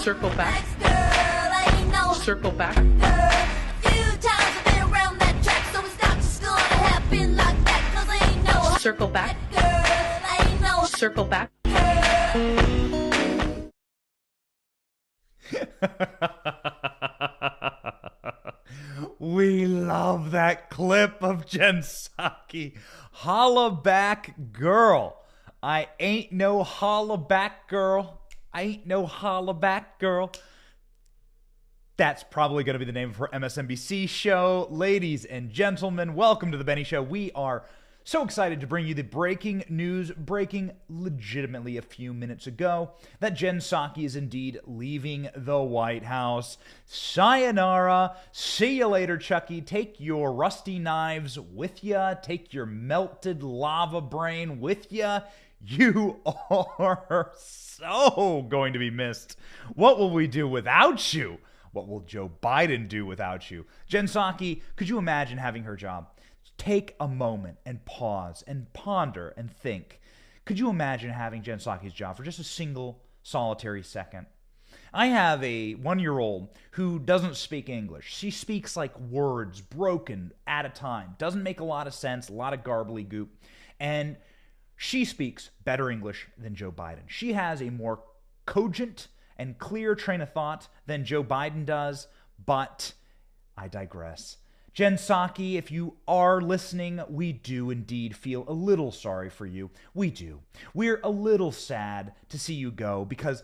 Circle back. Circle back. Circle back. Circle back. We love that clip of Jen Psaki. Holla back, girl. I ain't no holla back, girl. I ain't no holla back, girl. That's probably going to be the name of her MSNBC show. Ladies and gentlemen, welcome to The Benny Show. We are so excited to bring you the breaking news, breaking legitimately a few minutes ago, that Jen Psaki is indeed leaving the White House. Sayonara. See you later, Chucky. Take your rusty knives with ya. Take your melted lava brain with ya. You are so going to be missed. What will we do without you? What will Joe Biden do without you? Jen Psaki, could you imagine having her job? Take a moment and pause and ponder and think. Could you imagine having Jen Psaki's job for just a single solitary second? I have a 1-year-old who doesn't speak English. She speaks like words broken at a time. Doesn't make a lot of sense, a lot of garbly goop. And she speaks better English than Joe Biden. She has a more cogent and clear train of thought than Joe Biden does, but I digress. Jen Psaki, if you are listening, we do indeed feel a little sorry for you. We do. We're a little sad to see you go because,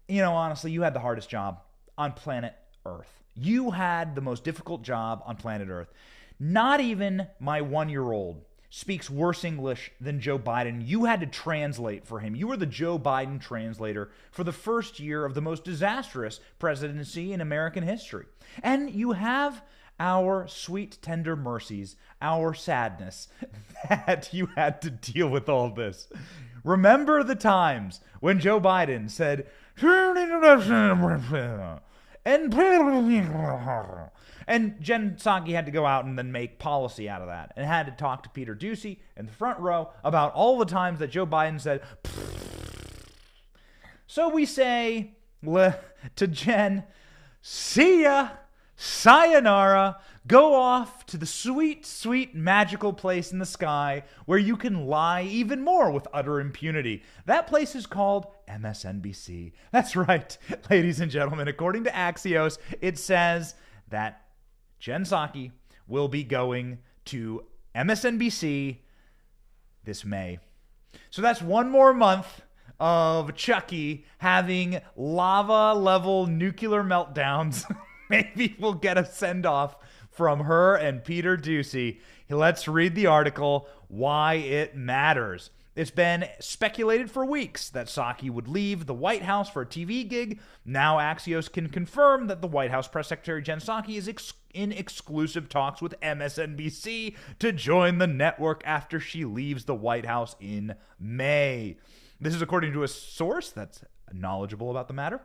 honestly, you had the hardest job on planet Earth. You had the most difficult job on planet Earth. Not even my 1-year-old speaks worse English than Joe Biden. You had to translate for him. You were the Joe Biden translator for the first year of the most disastrous presidency in American history. And you have our sweet, tender mercies, our sadness that you had to deal with all this. Remember the times when Joe Biden said, and Jen Psaki had to go out and then make policy out of that and had to talk to Peter Doocy in the front row about all the times that Joe Biden said, so we say to Jen, see ya. Sayonara. Go off to the sweet, sweet, magical place in the sky where you can lie even more with utter impunity. That place is called MSNBC. That's right, ladies and gentlemen. According to Axios, it says that Jen Psaki will be going to MSNBC this May. So that's one more month of Chucky having lava-level nuclear meltdowns. Maybe we'll get a send-off from her and Peter Doocy. Let's read the article, Why It Matters. It's been speculated for weeks that Psaki would leave the White House for a TV gig. Now Axios can confirm that the White House Press Secretary Jen Psaki is in exclusive talks with MSNBC to join the network after she leaves the White House in May. This is according to a source that's knowledgeable about the matter.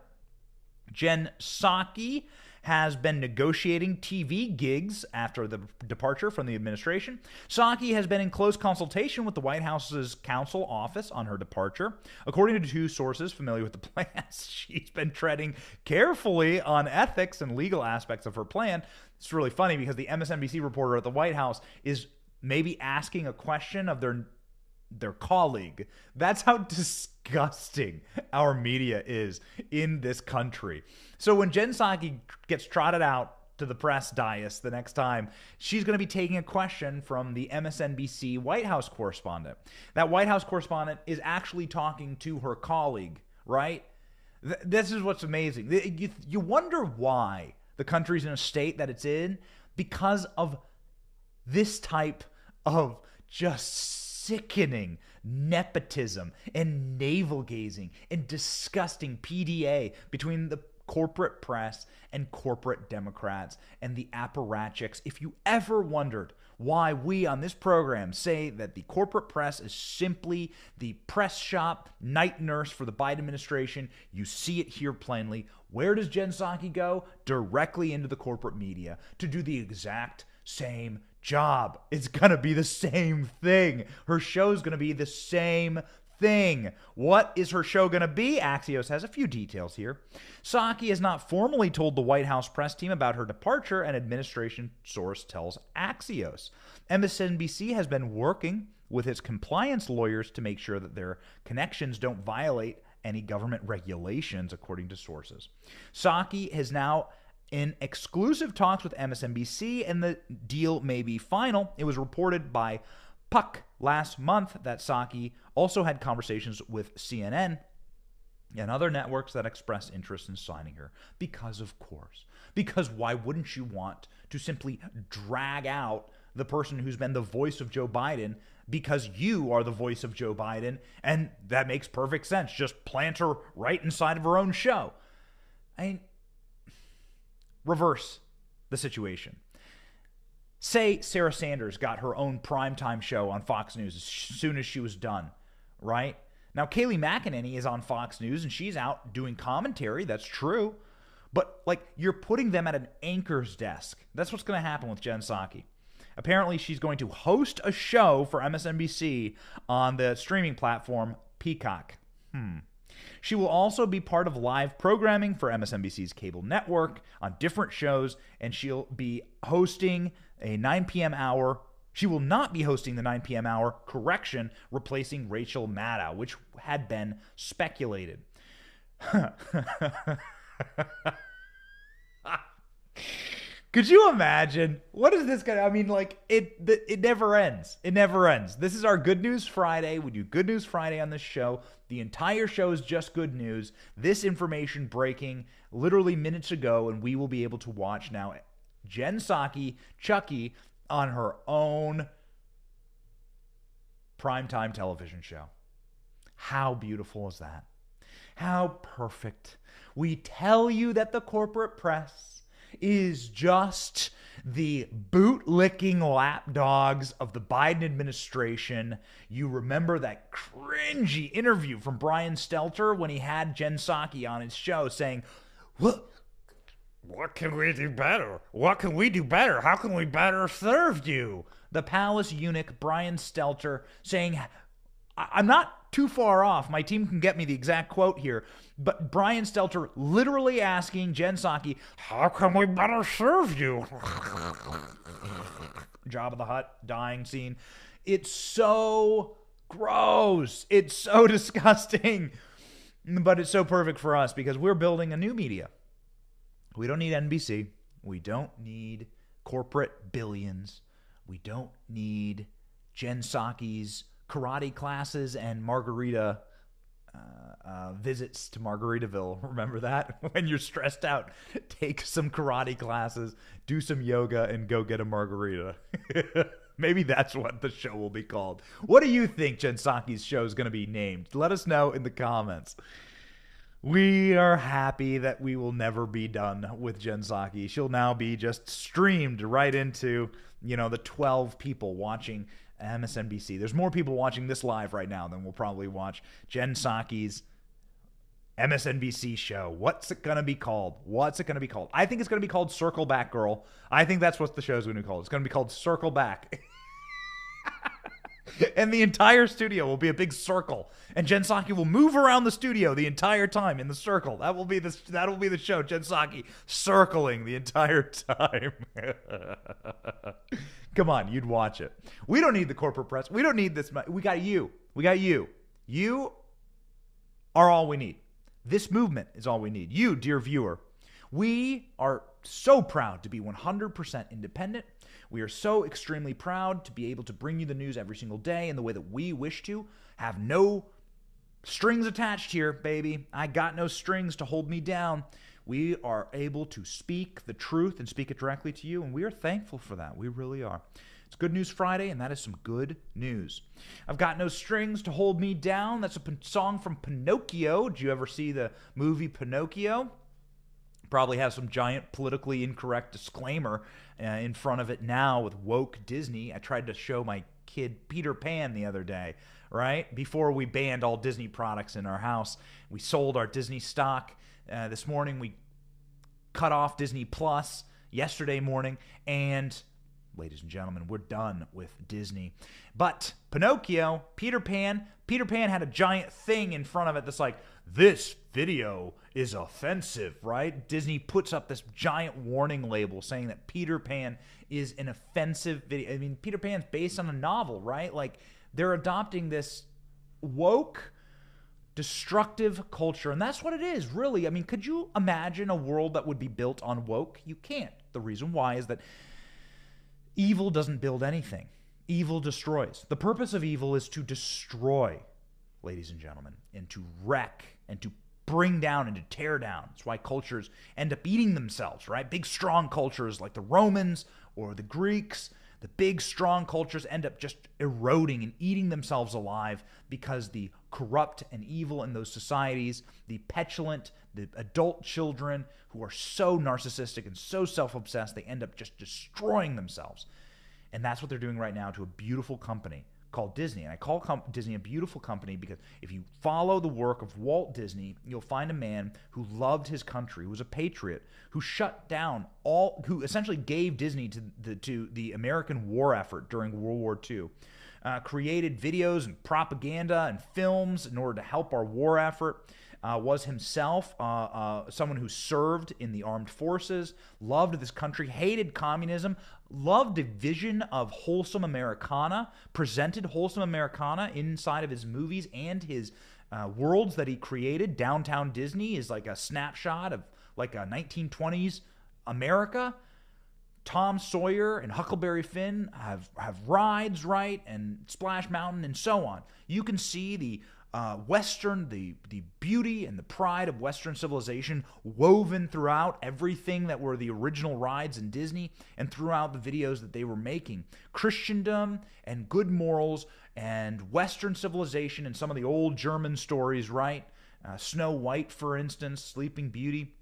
Jen Psaki has been negotiating TV gigs after the departure from the administration. Psaki has been in close consultation with the White House's counsel office on her departure. According to 2 sources familiar with the plans, she's been treading carefully on ethics and legal aspects of her plan. It's really funny because the MSNBC reporter at the White House is maybe asking a question of their colleague. That's how disgusting our media is in this country. So when Jen Psaki gets trotted out to the press dais the next time, she's going to be taking a question from the MSNBC White House correspondent. That White House correspondent is actually talking to her colleague, right? This is what's amazing. You wonder why the country's in a state that it's in because of this type of just sickening nepotism and navel-gazing and disgusting PDA between the corporate press and corporate Democrats and the apparatchiks. If you ever wondered why we on this program say that the corporate press is simply the press shop night nurse for the Biden administration, you see it here plainly. Where does Jen Psaki go? Directly into the corporate media to do the exact same job. It's going to be the same thing. Her show's going to be the same thing. What is her show going to be? Axios has a few details here. Psaki has not formally told the White House press team about her departure, an administration source tells Axios. MSNBC has been working with its compliance lawyers to make sure that their connections don't violate any government regulations, according to sources. Psaki is now in exclusive talks with MSNBC, and the deal may be final. It was reported by Puck last month that Psaki also had conversations with CNN and other networks that expressed interest in signing her. Because, of course. Because why wouldn't you want to simply drag out the person who's been the voice of Joe Biden, because you are the voice of Joe Biden, and that makes perfect sense. Just plant her right inside of her own show. I mean, reverse the situation. Say Sarah Sanders got her own primetime show on Fox News as soon as she was done, right? Now, Kayleigh McEnany is on Fox News, and she's out doing commentary. That's true. But, you're putting them at an anchor's desk. That's what's going to happen with Jen Psaki. Apparently, she's going to host a show for MSNBC on the streaming platform Peacock. She will also be part of live programming for MSNBC's cable network on different shows, and she'll be hosting a 9 p.m. hour. She will not be hosting the 9 p.m. hour, correction, replacing Rachel Maddow, which had been speculated. Could you imagine? What is this guy? I mean, it never ends. It never ends. This is our Good News Friday. We do Good News Friday on this show. The entire show is just good news. This information breaking literally minutes ago, and we will be able to watch now Jen Psaki, Chucky, on her own primetime television show. How beautiful is that? How perfect. We tell you that the corporate press is just the boot-licking lapdogs of the Biden administration. You remember that cringy interview from Brian Stelter when he had Jen Psaki on his show saying, what can we do better? What can we do better? How can we better serve you? The palace eunuch, Brian Stelter, saying, I'm not too far off. My team can get me the exact quote here. But Brian Stelter literally asking Jen Psaki, how can we better serve you? Jabba the Hutt dying scene. It's so gross. It's so disgusting. But it's so perfect for us because we're building a new media. We don't need NBC. We don't need corporate billions. We don't need Jen Psaki's karate classes and margarita visits to Margaritaville. Remember that? When you're stressed out, take some karate classes, do some yoga, and go get a margarita. Maybe that's what the show will be called. What do you think Jen Psaki's show is going to be named? Let us know in the comments. We are happy that we will never be done with Jen Psaki. She'll now be just streamed right into, the 12 people watching MSNBC. There's more people watching this live right now than will probably watch Jen Psaki's MSNBC show. What's it going to be called? I think it's going to be called Circle Back Girl. I think that's what the show's going to be called. It's going to be called Circle Back. And the entire studio will be a big circle. And Jen Psaki will move around the studio the entire time in the circle. That'll be the show. Jen Psaki circling the entire time. Come on, you'd watch it. We don't need the corporate press. We don't need this. We got you. You are all we need. This movement is all we need. You, dear viewer. We are so proud to be 100% independent. We are so extremely proud to be able to bring you the news every single day in the way that we wish to. Have no strings attached here, baby. I got no strings to hold me down. We are able to speak the truth and speak it directly to you, and we are thankful for that. We really are. It's Good News Friday, and that is some good news. I've got no strings to hold me down. That's a song from Pinocchio. Did you ever see the movie Pinocchio? Probably has some giant politically incorrect disclaimer in front of it now with woke Disney. I tried to show my kid Peter Pan the other day, right? Before we banned all Disney products in our house. We sold our Disney stock. This morning we cut off Disney Plus yesterday morning, and ladies and gentlemen. We're done with Disney. But Pinocchio, Peter Pan had a giant thing in front of it that's like, this video is offensive, right? Disney puts up this giant warning label saying that Peter Pan is an offensive video. I mean, Peter Pan's based on a novel, right? Like, they're adopting this woke, destructive culture, and that's what it is, really. I mean, could you imagine a world that would be built on woke? You can't. The reason why is that evil doesn't build anything. Evil destroys. The purpose of evil is to destroy, ladies and gentlemen, and to wreck, and to bring down, and to tear down. That's why cultures end up eating themselves, right? Big, strong cultures like the Romans or the Greeks, the big, strong cultures end up just eroding and eating themselves alive because the corrupt and evil in those societies, the petulant, the adult children who are so narcissistic and so self-obsessed, they end up just destroying themselves. And that's what they're doing right now to a beautiful company called Disney. And I call Disney a beautiful company because if you follow the work of Walt Disney, you'll find a man who loved his country, who was a patriot, who shut down who essentially gave Disney to the American war effort during World War II, created videos and propaganda and films in order to help our war effort, was himself someone who served in the armed forces, loved this country, hated communism, loved a vision of wholesome Americana, presented wholesome Americana inside of his movies and his worlds that he created. Downtown Disney is like a snapshot of like a 1920s America. Tom Sawyer and Huckleberry Finn have rides, right, and Splash Mountain and so on. You can see the Western, the beauty and the pride of Western civilization woven throughout everything that were the original rides in Disney and throughout the videos that they were making. Christendom and good morals and Western civilization and some of the old German stories, right? Snow White, for instance, Sleeping Beauty.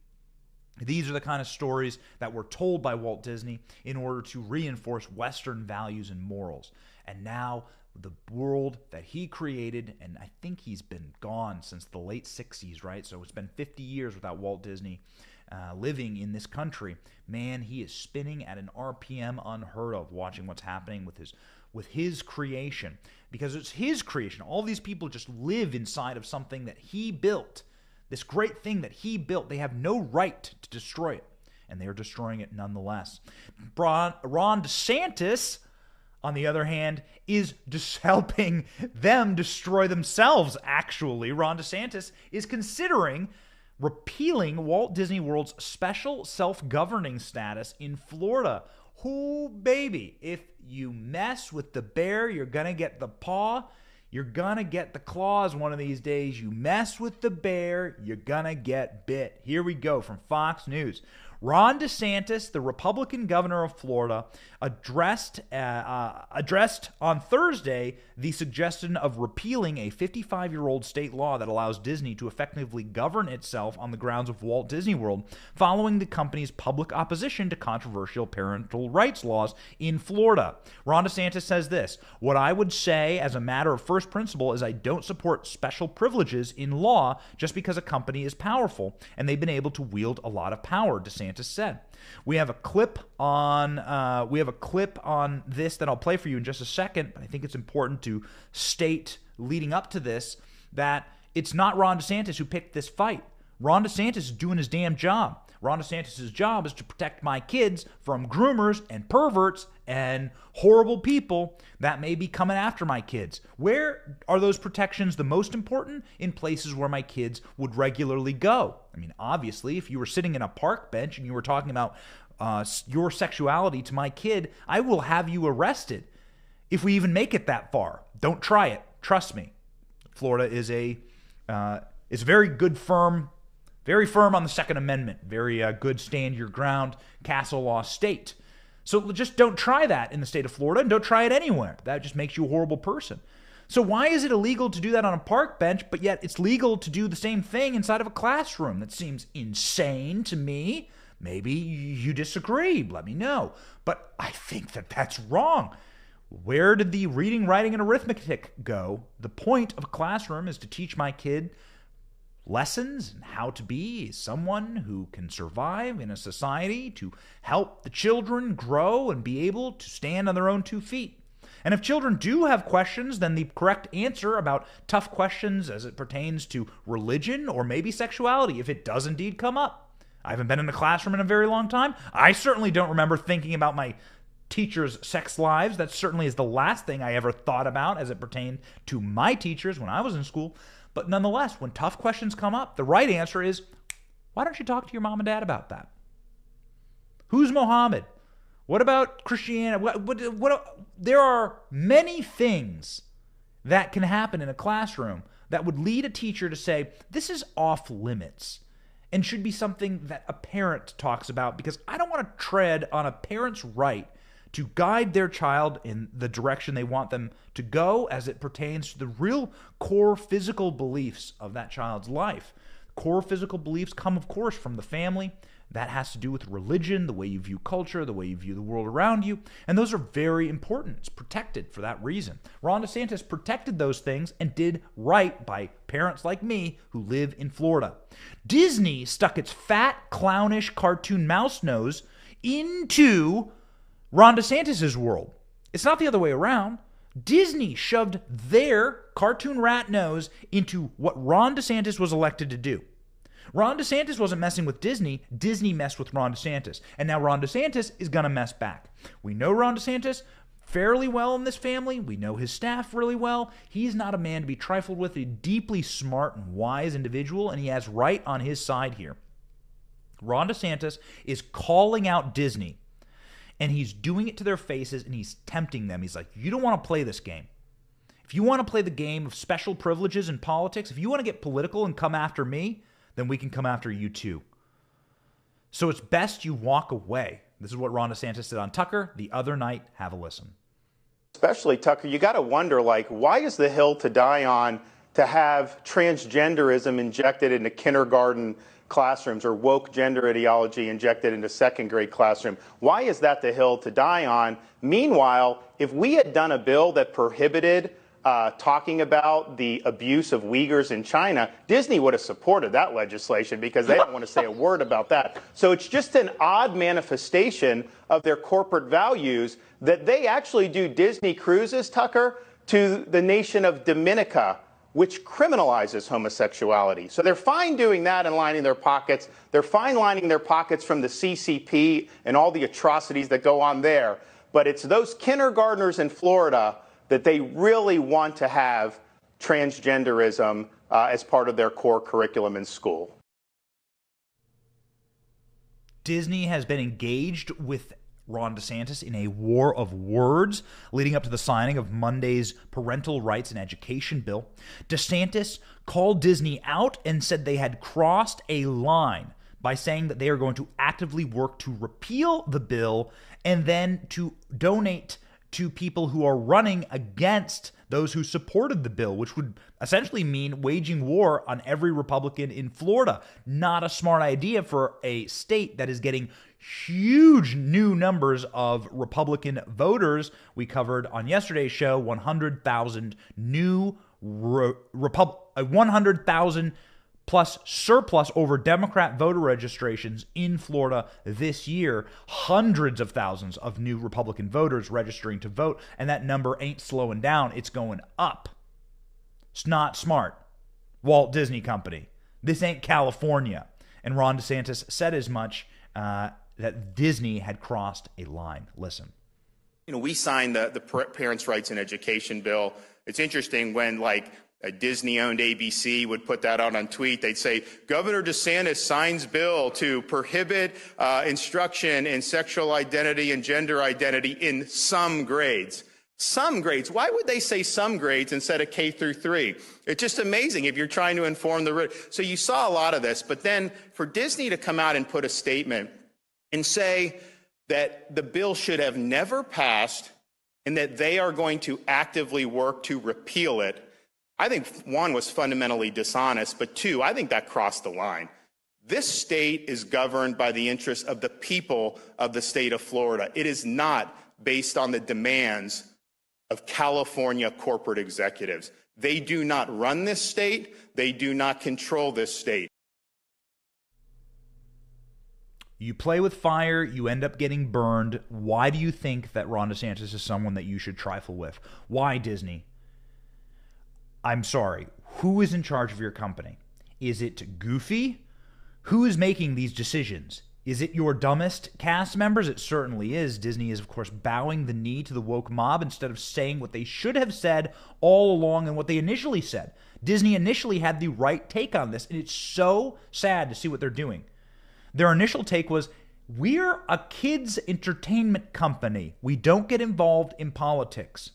These are the kind of stories that were told by Walt Disney in order to reinforce Western values and morals. And now the world that he created, and I think he's been gone since the late 60s, right? So it's been 50 years without Walt Disney living in this country. Man, he is spinning at an RPM unheard of, watching what's happening with his creation. Because it's his creation. All these people just live inside of something that he built. This great thing that he built. They have no right to destroy it. And they are destroying it nonetheless. Ron DeSantis, on the other hand, is just helping them destroy themselves, actually. Ron DeSantis is considering repealing Walt Disney World's special self-governing status in Florida. Ooh, baby. If you mess with the bear, you're going to get the paw. You're going to get the claws one of these days. You mess with the bear, you're going to get bit. Here we go from Fox News. Ron DeSantis, the Republican governor of Florida, addressed on Thursday the suggestion of repealing a 55-year-old state law that allows Disney to effectively govern itself on the grounds of Walt Disney World, following the company's public opposition to controversial parental rights laws in Florida. Ron DeSantis says this: "What I would say as a matter of first principle is I don't support special privileges in law just because a company is powerful, and they've been able to wield a lot of power," DeSantis said. We have a clip on this that I'll play for you in just a second, but I think it's important to state leading up to this that it's not Ron DeSantis who picked this fight. Ron DeSantis is doing his damn job. Ron DeSantis' job is to protect my kids from groomers and perverts and horrible people that may be coming after my kids. Where are those protections the most important? In places where my kids would regularly go. I mean, obviously, if you were sitting in a park bench and you were talking about your sexuality to my kid, I will have you arrested if we even make it that far. Don't try it. Trust me. Florida is a very good firm. Very firm on the Second Amendment. Very good stand your ground, castle law state. So just don't try that in the state of Florida, and don't try it anywhere. That just makes you a horrible person. So why is it illegal to do that on a park bench, but yet it's legal to do the same thing inside of a classroom? That seems insane to me. Maybe you disagree. Let me know. But I think that that's wrong. Where did the reading, writing, and arithmetic go? The point of a classroom is to teach my kid lessons and how to be someone who can survive in a society to help the children grow and be able to stand on their own 2 feet. And if children do have questions, then the correct answer about tough questions as it pertains to religion or maybe sexuality, if it does indeed come up. I haven't been in a classroom in a very long time. I certainly don't remember thinking about my teachers' sex lives. That certainly is the last thing I ever thought about as it pertained to my teachers when I was in school. But nonetheless, when tough questions come up, the right answer is, why don't you talk to your mom and dad about that? Who's Mohammed? What about Christianity? There are many things that can happen in a classroom that would lead a teacher to say, this is off limits and should be something that a parent talks about, because I don't want to tread on a parent's right to guide their child in the direction they want them to go as it pertains to the real core physical beliefs of that child's life. Core physical beliefs come, of course, from the family. That has to do with religion, the way you view culture, the way you view the world around you. And those are very important. It's protected for that reason. Ron DeSantis protected those things and did right by parents like me who live in Florida. Disney stuck its fat, clownish, cartoon mouse nose into Ron DeSantis' world. It's not the other way around. Disney shoved their cartoon rat nose into what Ron DeSantis was elected to do. Ron DeSantis wasn't messing with Disney. Disney messed with Ron DeSantis. And now Ron DeSantis is going to mess back. We know Ron DeSantis fairly well in this family. We know his staff really well. He's not a man to be trifled with, a deeply smart and wise individual, and he has right on his side here. Ron DeSantis is calling out Disney, and he's doing it to their faces, and he's tempting them. He's like, you don't want to play this game. If you want to play the game of special privileges in politics, if you want to get political and come after me, then we can come after you too. So it's best you walk away. This is what Ron DeSantis said on Tucker the other night. Have a listen. Especially, Tucker, you got to wonder, why is the hill to die on to have transgenderism injected into kindergarten classrooms or woke gender ideology injected into second grade classroom? Why is that the hill to die on? Meanwhile, if we had done a bill that prohibited talking about the abuse of Uyghurs in China, Disney would have supported that legislation because they don't want to say a word about that. So it's just an odd manifestation of their corporate values that they actually do Disney cruises, Tucker, to the nation of Dominica, which criminalizes homosexuality. So they're fine doing that and lining their pockets. They're fine lining their pockets from the CCP and all the atrocities that go on there. But it's those kindergartners in Florida that they really want to have transgenderism as part of their core curriculum in school. Disney has been engaged with Ron DeSantis in a war of words leading up to the signing of Monday's parental rights and education bill. DeSantis called Disney out and said they had crossed a line by saying that they are going to actively work to repeal the bill and then to donate to people who are running against those who supported the bill, which would essentially mean waging war on every Republican in Florida. Not a smart idea for a state that is getting huge new numbers of Republican voters. We covered on yesterday's show 100,000 new 100,000 plus surplus over Democrat voter registrations in Florida this year. Hundreds of thousands of new Republican voters registering to vote, and that number ain't slowing down. It's going up. It's not smart. Walt Disney Company. This ain't California. And Ron DeSantis said as much that Disney had crossed a line. Listen. We signed the Parents' Rights and Education bill. It's interesting when, a Disney-owned ABC would put that out on tweet. They'd say, Governor DeSantis signs bill to prohibit instruction in sexual identity and gender identity in some grades. Some grades. Why would they say some grades instead of K through 3? It's just amazing if you're trying to inform the... So you saw a lot of this, but then for Disney to come out and put a statement and say that the bill should have never passed and that they are going to actively work to repeal it, I think, one, was fundamentally dishonest, but two, I think that crossed the line. This state is governed by the interests of the people of the state of Florida. It is not based on the demands of California corporate executives. They do not run this state. They do not control this state. You play with fire, you end up getting burned. Why do you think that Ron DeSantis is someone that you should trifle with? Why, Disney? I'm sorry. Who is in charge of your company? Is it Goofy? Who is making these decisions? Is it your dumbest cast members? It certainly is. Disney is, of course, bowing the knee to the woke mob instead of saying what they should have said all along and what they initially said. Disney initially had the right take on this, and it's so sad to see what they're doing. Their initial take was, we're a kids' entertainment company. We don't get involved in politics.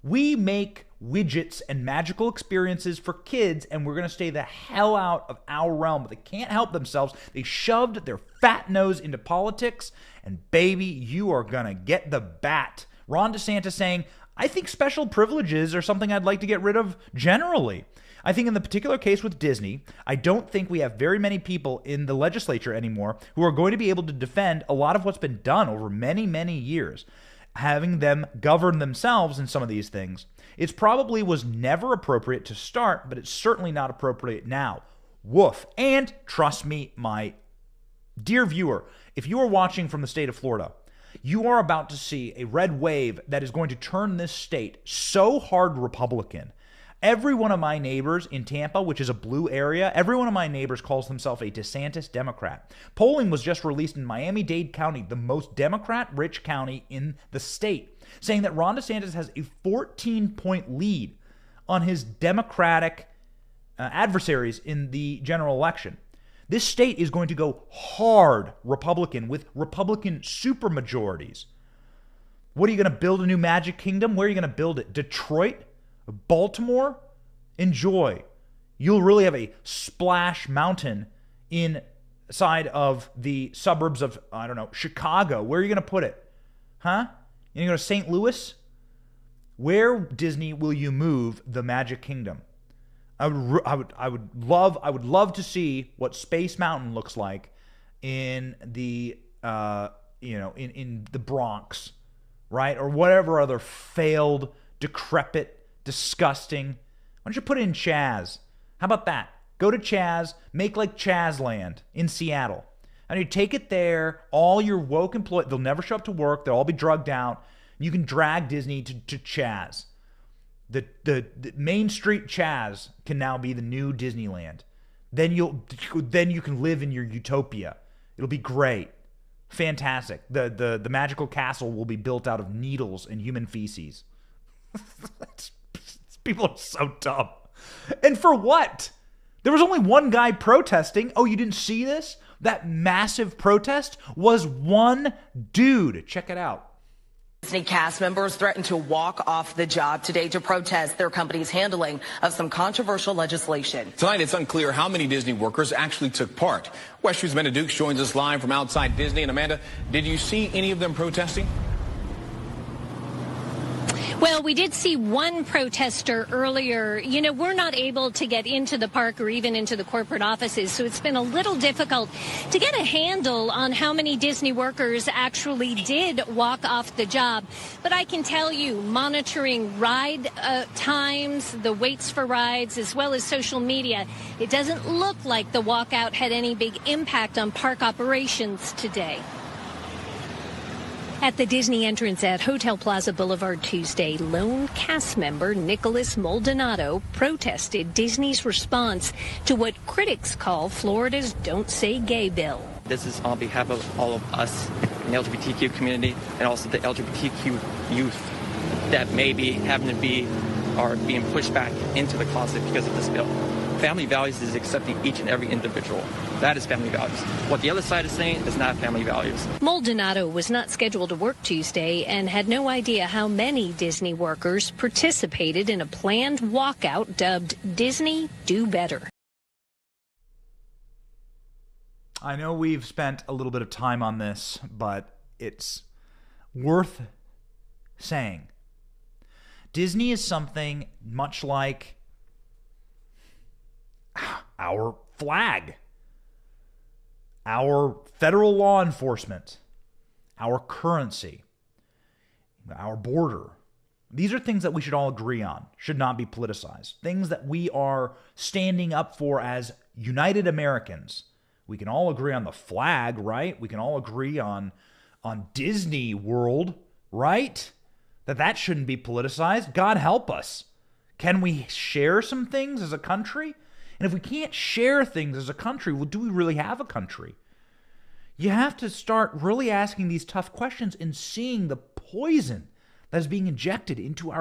We make widgets and magical experiences for kids, and we're going to stay the hell out of our realm. But they can't help themselves. They shoved their fat nose into politics, and baby, you are going to get the bat. Ron DeSantis saying, I think special privileges are something I'd like to get rid of generally. I think in the particular case with Disney, I don't think we have very many people in the legislature anymore who are going to be able to defend a lot of what's been done over many, many years. Having them govern themselves in some of these things. It probably was never appropriate to start, but it's certainly not appropriate now. Woof. And trust me, my dear viewer, if you are watching from the state of Florida, you are about to see a red wave that is going to turn this state so hard Republican. Every one of my neighbors in Tampa, which is a blue area, every one of my neighbors calls himself a DeSantis Democrat. Polling was just released in Miami-Dade County, the most Democrat-rich county in the state, saying that Ron DeSantis has a 14-point lead on his Democratic adversaries in the general election. This state is going to go hard Republican with Republican supermajorities. What are you going to build a new Magic Kingdom? Where are you going to build it? Detroit? Baltimore? Enjoy. You'll really have a splash mountain inside of the suburbs of, I don't know, Chicago. Where are you going to put it? Huh? You going to go to St. Louis? Where, Disney, will you move the Magic Kingdom? I would love to see what Space Mountain looks like in the in the Bronx, right? Or whatever other failed, decrepit, disgusting. Why don't you put it in Chaz? How about that? Go to Chaz, make like Chazland in Seattle. And you take it there, all your woke employees, they'll never show up to work, they'll all be drugged out. You can drag Disney to Chaz. The Main Street Chaz can now be the new Disneyland. Then you can live in your utopia. It'll be great. Fantastic. The magical castle will be built out of needles and human feces. People are so dumb. And for what? There was only one guy protesting. Oh, you didn't see this? That massive protest was one dude. Check it out. Disney cast members threatened to walk off the job today to protest their company's handling of some controversial legislation. Tonight, it's unclear how many Disney workers actually took part. West News' Amanda Dukes joins us live from outside Disney. And Amanda, did you see any of them protesting? Well, we did see one protester earlier. You know, we're not able to get into the park or even into the corporate offices, so it's been a little difficult to get a handle on how many Disney workers actually did walk off the job. But I can tell you, monitoring ride times, the waits for rides, as well as social media, it doesn't look like the walkout had any big impact on park operations today. At the Disney entrance at Hotel Plaza Boulevard Tuesday, lone cast member Nicholas Maldonado protested Disney's response to what critics call Florida's Don't Say Gay bill. This is on behalf of all of us in the LGBTQ community and also the LGBTQ youth that may be having to be or being pushed back into the closet because of this bill. Family values is accepting each and every individual. That is family values. What the other side is saying is not family values. Maldonado was not scheduled to work Tuesday and had no idea how many Disney workers participated in a planned walkout dubbed Disney Do Better. I know we've spent a little bit of time on this, but it's worth saying. Disney is something much like our flag, our federal law enforcement, our currency, our border, These are things that we should all agree on, should not be politicized. Things that we are standing up for as united Americans. We can all agree on the flag, right? We can all agree on Disney World, right? That shouldn't be politicized. God help us. Can we share some things as a country? And if we can't share things as a country, well, do we really have a country? You have to start really asking these tough questions and seeing the poison that is being injected into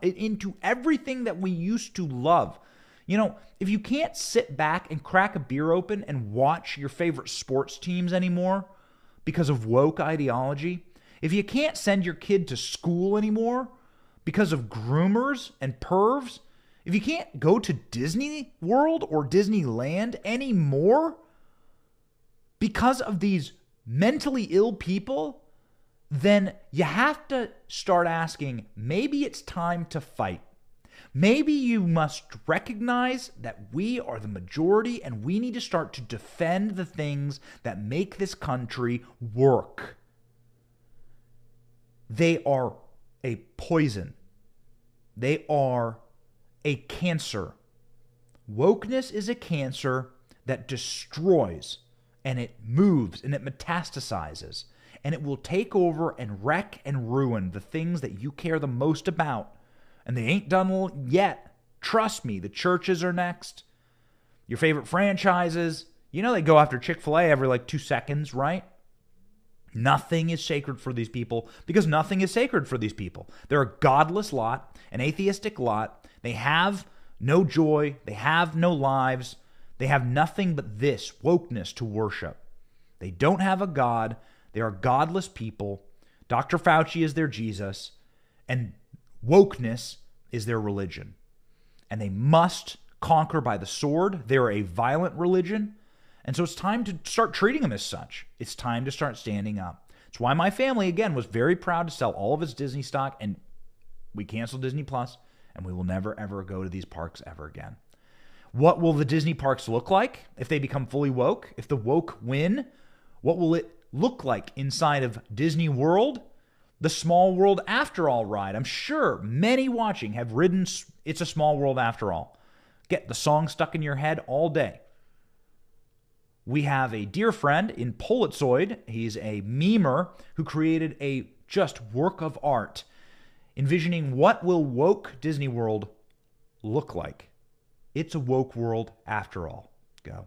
into everything that we used to love. You know, if you can't sit back and crack a beer open and watch your favorite sports teams anymore because of woke ideology, if you can't send your kid to school anymore because of groomers and pervs, if you can't go to Disney World or Disneyland anymore because of these mentally ill people, then you have to start asking, maybe it's time to fight. Maybe you must recognize that we are the majority and we need to start to defend the things that make this country work. They are a poison. They are a cancer. Wokeness is a cancer that destroys, and it moves and it metastasizes, and it will take over and wreck and ruin the things that you care the most about. And they ain't done yet. Trust me, the churches are next. Your favorite franchises, you know they go after Chick-fil-A every like 2 seconds, right? Nothing is sacred for these people because nothing is sacred for these people. They're a godless lot, an atheistic lot. They have no joy. They have no lives. They have nothing but this wokeness to worship. They don't have a God. They are godless people. Dr. Fauci is their Jesus, and wokeness is their religion. And they must conquer by the sword. They're a violent religion. And so it's time to start treating them as such. It's time to start standing up. It's why my family, again, was very proud to sell all of its Disney stock, and we canceled Disney Plus, and we will never, ever go to these parks ever again. What will the Disney parks look like if they become fully woke? If the woke win, what will it look like inside of Disney World? The Small World After All ride. I'm sure many watching have ridden It's a Small World After All. Get the song stuck in your head all day. We have a dear friend in Politzoid. He's a memer who created a just work of art, envisioning what will woke Disney World look like. It's a woke world after all. Go.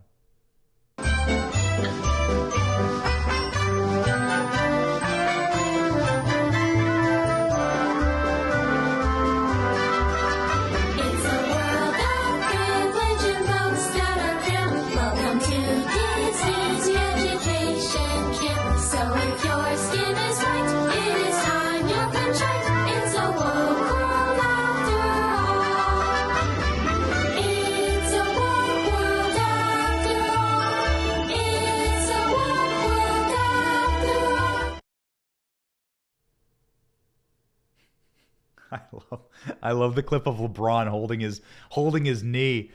I love the clip of LeBron holding his knee.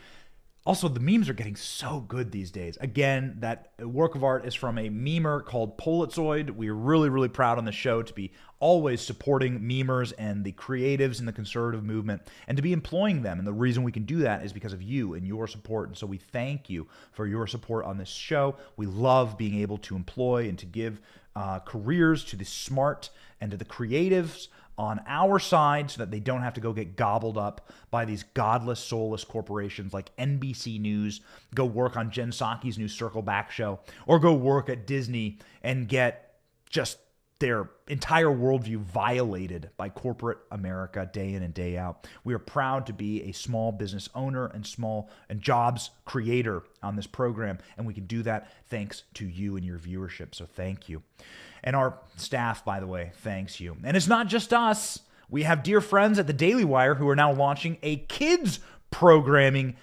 Also, the memes are getting so good these days. Again, that work of art is from a memer called Politzoid. We're really, really proud on the show to be always supporting memers and the creatives in the conservative movement and to be employing them. And the reason we can do that is because of you and your support. And so we thank you for your support on this show. We love being able to employ and to give careers to the smart and to the creatives on our side so that they don't have to go get gobbled up by these godless, soulless corporations like NBC News, go work on Jen Psaki's new Circle Back show, or go work at Disney and get just their entire worldview violated by corporate America day in and day out. We are proud to be a small business owner and jobs creator on this program, and we can do that thanks to you and your viewership, so thank you. And our staff, by the way, thanks you. And it's not just us. We have dear friends at the Daily Wire who are now launching a kids programming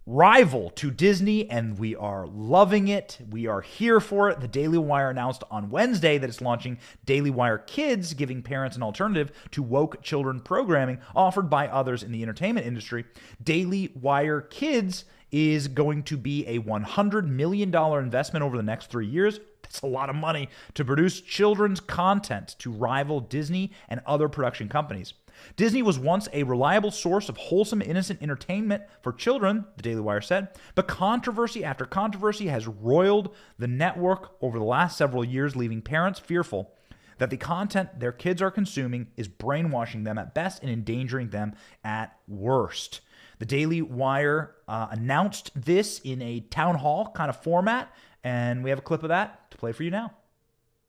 rival to Disney, and we are loving it. We are here for it. The Daily Wire announced on Wednesday that it's launching Daily Wire Kids, giving parents an alternative to woke children programming offered by others in the entertainment industry. Daily Wire Kids is going to be a $100 million investment over the next 3 years. That's a lot of money to produce children's content to rival Disney and other production companies. Disney was once a reliable source of wholesome, innocent entertainment for children, the Daily Wire said, but controversy after controversy has roiled the network over the last several years, leaving parents fearful that the content their kids are consuming is brainwashing them at best and endangering them at worst. The Daily Wire announced this in a town hall kind of format, and we have a clip of that to play for you now.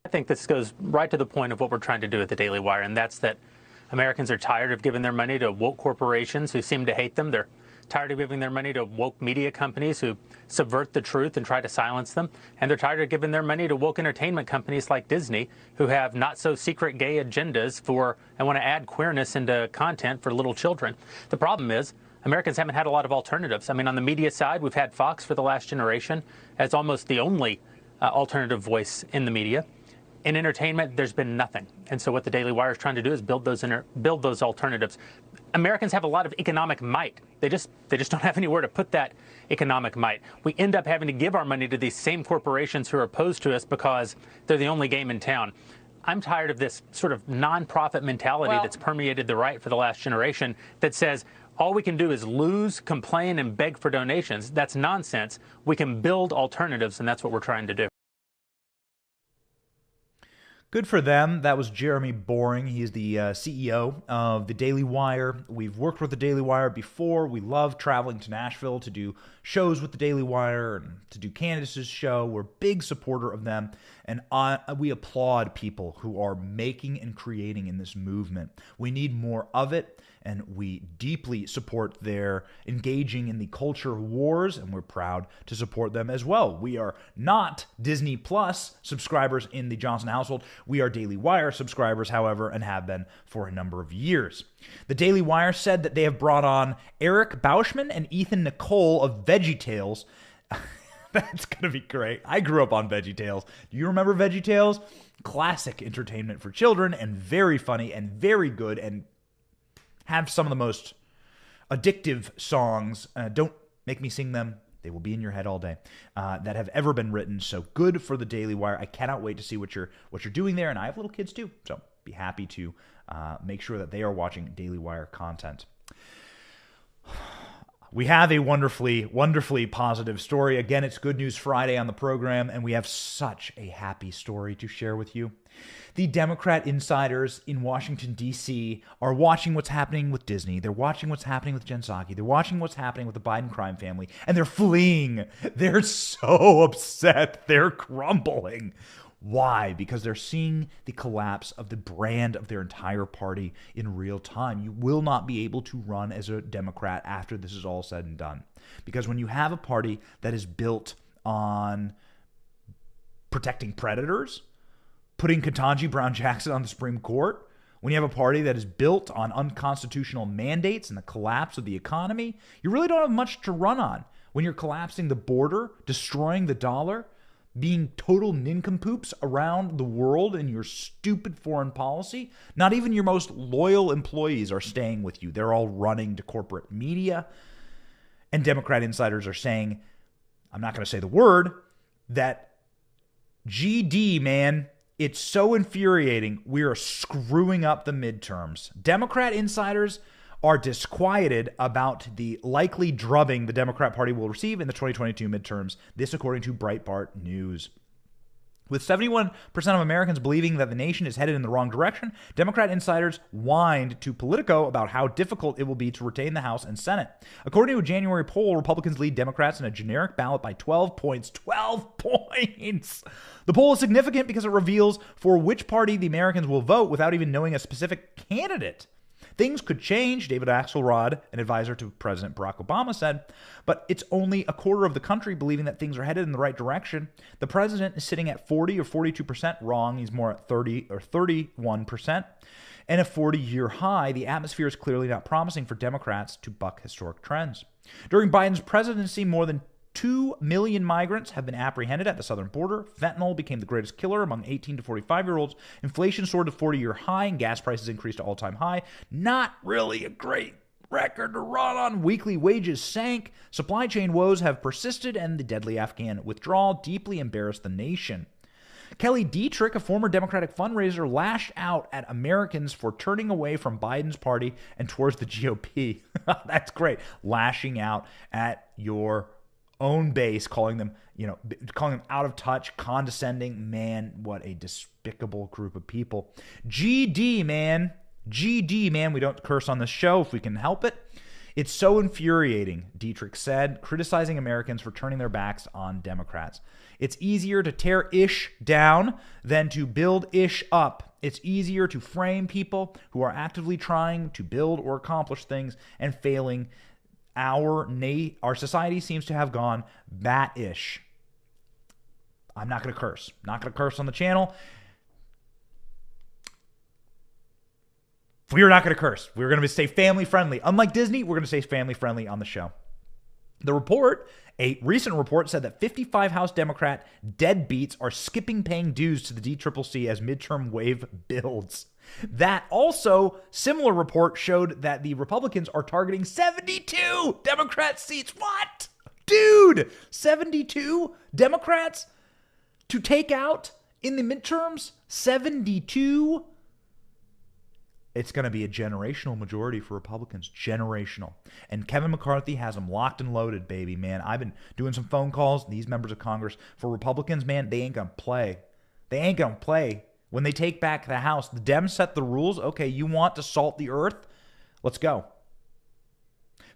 I think this goes right to the point of what we're trying to do at the Daily Wire, and that's that Americans are tired of giving their money to woke corporations who seem to hate them. They're tired of giving their money to woke media companies who subvert the truth and try to silence them. And they're tired of giving their money to woke entertainment companies like Disney, who have not-so-secret gay agendas and want to add queerness into content for little children. The problem is Americans haven't had a lot of alternatives. I mean, on the media side, we've had Fox for the last generation as almost the only alternative voice in the media. In entertainment, there's been nothing. And so what the Daily Wire is trying to do is build those alternatives. Americans have a lot of economic might. They just don't have anywhere to put that economic might. We end up having to give our money to these same corporations who are opposed to us because they're the only game in town. I'm tired of this sort of nonprofit mentality that's permeated the right for the last generation that says all we can do is lose, complain, and beg for donations. That's nonsense. We can build alternatives, and that's what we're trying to do. Good for them. That was Jeremy Boring. He is the CEO of the Daily Wire. We've worked with the Daily Wire before. We love traveling to Nashville to do shows with the Daily Wire and to do Candace's show. We're a big supporter of them, and we applaud people who are making and creating in this movement. We need more of it, and we deeply support their engaging in the culture wars, and we're proud to support them as well. We are not Disney Plus subscribers in the Johnson household. We are Daily Wire subscribers, however, and have been for a number of years. The Daily Wire said that they have brought on Eric Bauschman and Ethan Nicole of VeggieTales. That's going to be great. I grew up on VeggieTales. Do you remember VeggieTales? Classic entertainment for children, and very funny and very good, and have some of the most addictive songs. Don't make me sing them. They will be in your head all day, that have ever been written. So good for the Daily Wire. I cannot wait to see what you're doing there. And I have little kids too, so be happy to make sure that they are watching Daily Wire content. We have a wonderfully, wonderfully positive story. Again, it's Good News Friday on the program, and we have such a happy story to share with you. The Democrat insiders in Washington, D.C. are watching what's happening with Disney. They're watching what's happening with Jen Psaki. They're watching what's happening with the Biden crime family, and they're fleeing. They're so upset. They're crumbling. Why? Because they're seeing the collapse of the brand of their entire party in real time. You will not be able to run as a Democrat after this is all said and done. Because when you have a party that is built on protecting predators, putting Ketanji Brown Jackson on the Supreme Court, when you have a party that is built on unconstitutional mandates and the collapse of the economy, you really don't have much to run on. When you're collapsing the border, destroying the dollar, being total nincompoops around the world in your stupid foreign policy, not even your most loyal employees are staying with you. They're all running to corporate media. And Democrat insiders are saying, I'm not going to say the word, that GD, man, it's so infuriating. We are screwing up the midterms. Democrat insiders are disquieted about the likely drubbing the Democrat Party will receive in the 2022 midterms. This according to Breitbart News. With 71% of Americans believing that the nation is headed in the wrong direction, Democrat insiders whined to Politico about how difficult it will be to retain the House and Senate. According to a January poll, Republicans lead Democrats in a generic ballot by 12 points. 12 points! The poll is significant because it reveals for which party the Americans will vote without even knowing a specific candidate. Things could change, David Axelrod, an advisor to President Barack Obama, said, but it's only a quarter of the country believing that things are headed in the right direction. The president is sitting at 40 or 42% wrong. He's more at 30 or 31%. And a 40-year high, the atmosphere is clearly not promising for Democrats to buck historic trends. During Biden's presidency, more than 2 million migrants have been apprehended at the southern border. Fentanyl became the greatest killer among 18 to 45-year-olds. Inflation soared to 40-year high, and gas prices increased to all-time high. Not really a great record to run on. Weekly wages sank. Supply chain woes have persisted, and the deadly Afghan withdrawal deeply embarrassed the nation. Kelly Dietrich, a former Democratic fundraiser, lashed out at Americans for turning away from Biden's party and towards the GOP. That's great. Lashing out at your own base, calling them out of touch, condescending. Man, what a despicable group of people. GD, man. We don't curse on this show if we can help it. It's so infuriating, Dietrich said, criticizing Americans for turning their backs on Democrats. It's easier to tear ish down than to build ish up. It's easier to frame people who are actively trying to build or accomplish things and failing. Our society seems to have gone bat-ish. I'm not going to curse. Not going to curse on the channel. We are not going to curse. We're going to stay family friendly. Unlike Disney, we're going to stay family friendly on the show. A recent report said that 55 House Democrat deadbeats are skipping paying dues to the DCCC as midterm wave builds. That also, similar report showed that the Republicans are targeting 72 Democrat seats. What? Dude, 72 Democrats to take out in the midterms? 72? It's going to be a generational majority for Republicans. Generational. And Kevin McCarthy has them locked and loaded, baby, man. I've been doing some phone calls. These members of Congress, for Republicans, man, they ain't going to play. They ain't going to play. When they take back the House, the Dems set the rules. Okay, you want to salt the earth? Let's go.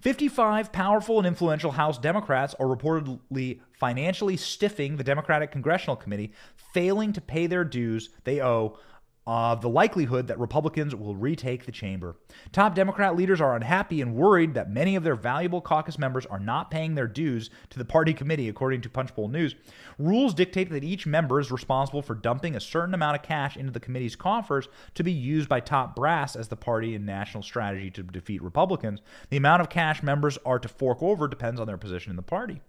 55 powerful and influential House Democrats are reportedly financially stiffing the Democratic Congressional Committee, failing to pay their dues they owe the likelihood that Republicans will retake the chamber. Top Democrat leaders are unhappy and worried that many of their valuable caucus members are not paying their dues to the party committee, according to Punchbowl News. Rules dictate that each member is responsible for dumping a certain amount of cash into the committee's coffers to be used by top brass as the party and national strategy to defeat Republicans. The amount of cash members are to fork over depends on their position in the party.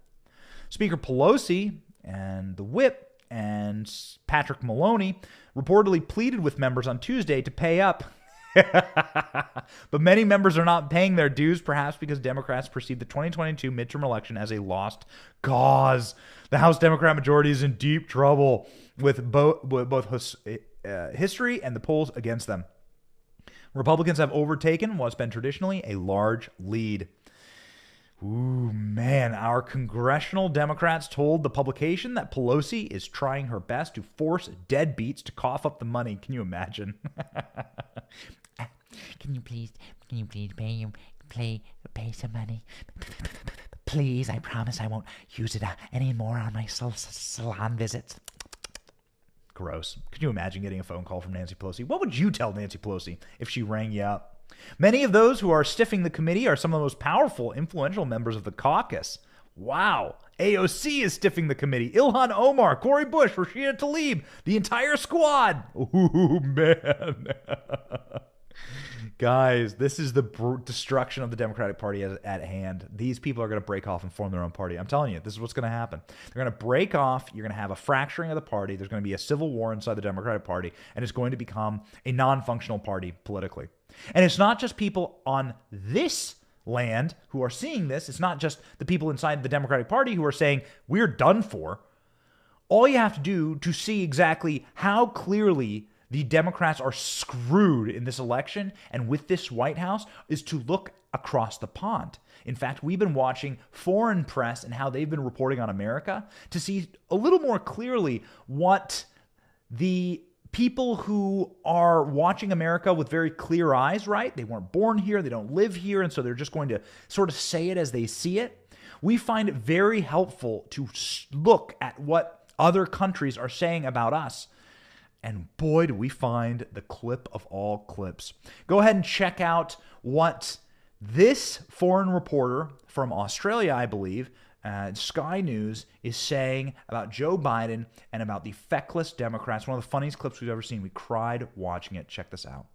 Speaker Pelosi and the whip and Patrick Maloney reportedly pleaded with members on Tuesday to pay up. But many members are not paying their dues, perhaps because Democrats perceive the 2022 midterm election as a lost cause. The House Democrat majority is in deep trouble with both history and the polls against them. Republicans have overtaken what's been traditionally a large lead. Ooh, man, our congressional Democrats told the publication that Pelosi is trying her best to force deadbeats to cough up the money. Can you imagine? Can you please pay some money? Please, I promise I won't use it anymore on my salon visits. Gross. Could you imagine getting a phone call from Nancy Pelosi? What would you tell Nancy Pelosi if she rang you up? Many of those who are stiffing the committee are some of the most powerful, influential members of the caucus. Wow. AOC is stiffing the committee. Ilhan Omar, Cori Bush, Rashida Tlaib, the entire squad. Ooh, man. Guys, this is the destruction of the Democratic Party at hand. These people are going to break off and form their own party. I'm telling you, this is what's going to happen. They're going to break off. You're going to have a fracturing of the party. There's going to be a civil war inside the Democratic Party, and it's going to become a non-functional party politically. And it's not just people on this land who are seeing this. It's not just the people inside the Democratic Party who are saying, we're done for. All you have to do to see exactly how clearly the Democrats are screwed in this election and with this White House is to look across the pond. In fact, we've been watching foreign press and how they've been reporting on America to see a little more clearly what the people who are watching America with very clear eyes, right? They weren't born here, they don't live here, and so they're just going to sort of say it as they see it. We find it very helpful to look at what other countries are saying about us. And boy, do we find the clip of all clips. Go ahead and check out what this foreign reporter from Australia, I believe, Sky News, is saying about Joe Biden and about the feckless Democrats. One of the funniest clips we've ever seen. We cried watching it. Check this out.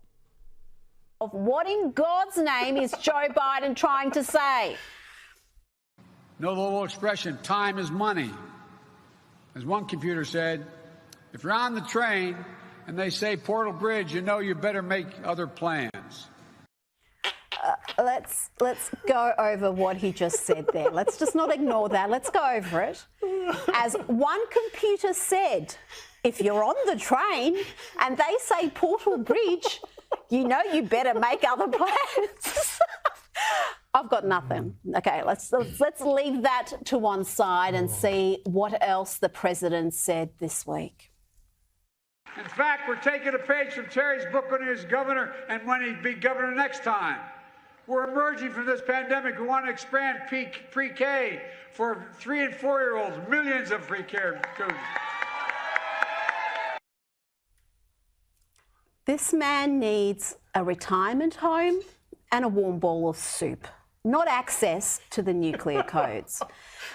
What in God's name is Joe Biden trying to say? No little expression, time is money. As one computer said, if you're on the train and they say Portal Bridge, you know you better make other plans. let's go over what he just said there. Let's just not ignore that. Let's go over it. As one computer said, if you're on the train and they say Portal Bridge, you know you better make other plans. I've got nothing. Okay, let's leave that to one side and see what else the president said this week. In fact, we're taking a page from Terry's book when he was governor and when he'd be governor next time. We're emerging from this pandemic. We want to expand pre-K for 3- and 4-year-olds, millions of pre-K students. This man needs a retirement home and a warm bowl of soup, not access to the nuclear codes.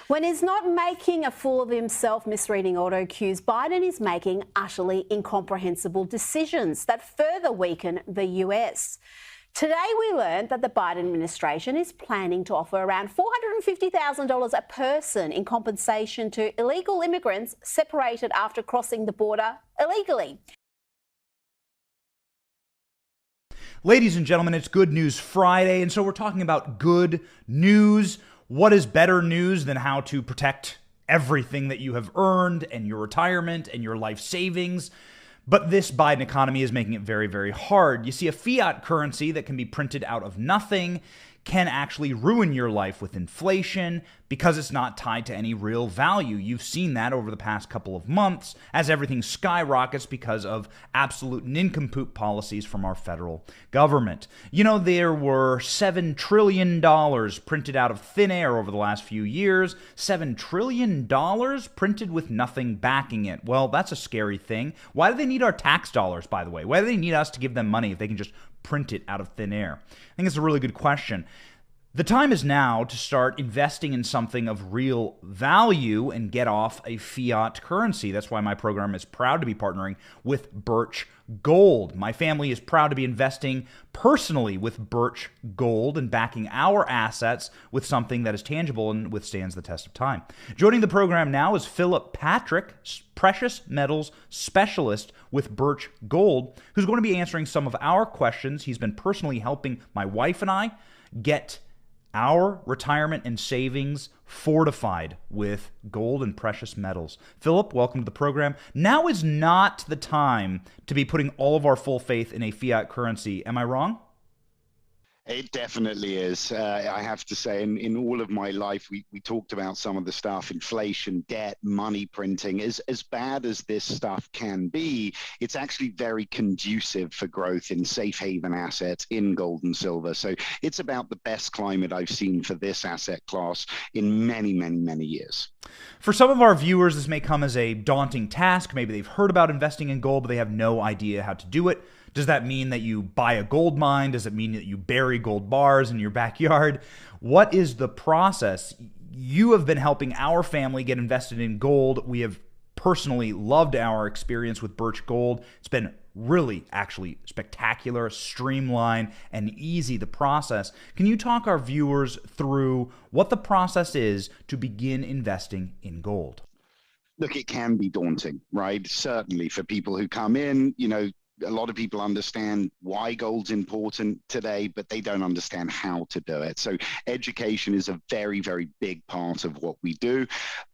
When he's not making a fool of himself misreading auto cues, Biden is making utterly incomprehensible decisions that further weaken the US. Today we learned that the Biden administration is planning to offer around $450,000 a person in compensation to illegal immigrants separated after crossing the border illegally. Ladies and gentlemen, it's Good News Friday, and so we're talking about good news. What is better news than how to protect everything that you have earned and your retirement and your life savings? But this Biden economy is making it very, very hard. You see, a fiat currency that can be printed out of nothing can actually ruin your life with inflation because it's not tied to any real value. You've seen that over the past couple of months as everything skyrockets because of absolute nincompoop policies from our federal government. You know, there were $7 trillion printed out of thin air over the last few years. $7 trillion printed with nothing backing it. Well, that's a scary thing. Why do they need our tax dollars, by the way? Why do they need us to give them money if they can just print it out of thin air? I think it's a really good question. The time is now to start investing in something of real value and get off a fiat currency. That's why my program is proud to be partnering with Birch Gold. My family is proud to be investing personally with Birch Gold and backing our assets with something that is tangible and withstands the test of time. Joining the program now is Phillip Patrick, precious metals specialist with Birch Gold, who's going to be answering some of our questions. He's been personally helping my wife and I get our retirement and savings fortified with gold and precious metals. Phillip, welcome to the program. Now is not the time to be putting all of our full faith in a fiat currency. Am I wrong? It definitely is. I have to say, in all of my life, we talked about some of the stuff, inflation, debt, money printing. As bad as this stuff can be, it's actually very conducive for growth in safe haven assets in gold and silver. So it's about the best climate I've seen for this asset class in many, many, many years. For some of our viewers, this may come as a daunting task. Maybe they've heard about investing in gold, but they have no idea how to do it. Does that mean that you buy a gold mine? Does it mean that you bury gold bars in your backyard? What is the process? You have been helping our family get invested in gold. We have personally loved our experience with Birch Gold. It's been really, actually spectacular, streamlined, and easy, the process. Can you talk our viewers through what the process is to begin investing in gold? Look, it can be daunting, right? Certainly for people who come in, you know, a lot of people understand why gold's important today, but they don't understand how to do it. So education is a very, very big part of what we do,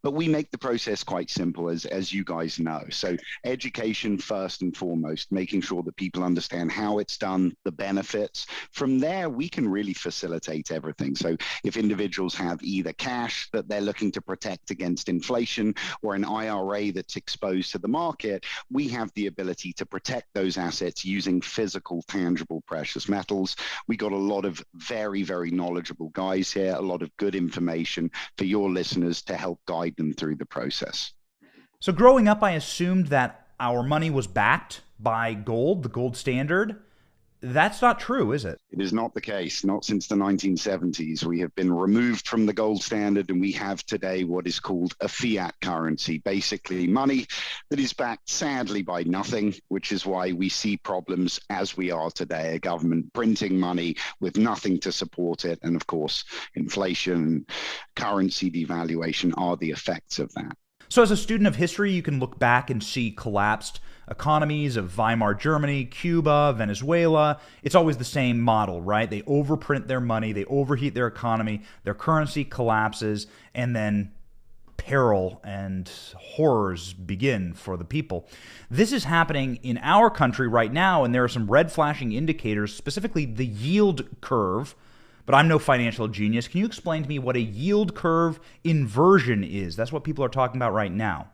but we make the process quite simple, as you guys know. So education first and foremost, making sure that people understand how it's done, the benefits. From there, we can really facilitate everything. So if individuals have either cash that they're looking to protect against inflation or an IRA that's exposed to the market, we have the ability to protect those assets using physical, tangible precious metals. We got a lot of very, very knowledgeable guys here, a lot of good information for your listeners to help guide them through the process. So growing up, I assumed that our money was backed by gold, the gold standard. That's not true, is it? It is not the case. Not since the 1970s. We have been removed from the gold standard, and we have today what is called a fiat currency, basically money that is backed, sadly, by nothing, which is why we see problems as we are today, a government printing money with nothing to support it. And of course, inflation, currency devaluation are the effects of that. So as a student of history, you can look back and see collapsed economies of Weimar Germany, Cuba, Venezuela. It's always the same model, right? They overprint their money, they overheat their economy, their currency collapses, and then peril and horrors begin for the people. This is happening in our country right now, and there are some red flashing indicators, specifically the yield curve. But I'm no financial genius. Can you explain to me what a yield curve inversion is? That's what people are talking about right now.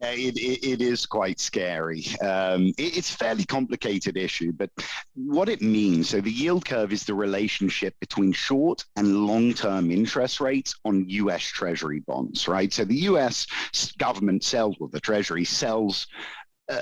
It is quite scary. It's a fairly complicated issue, but what it means, so the yield curve is the relationship between short and long-term interest rates on US Treasury bonds, right? So the US government sells, well, the Treasury sells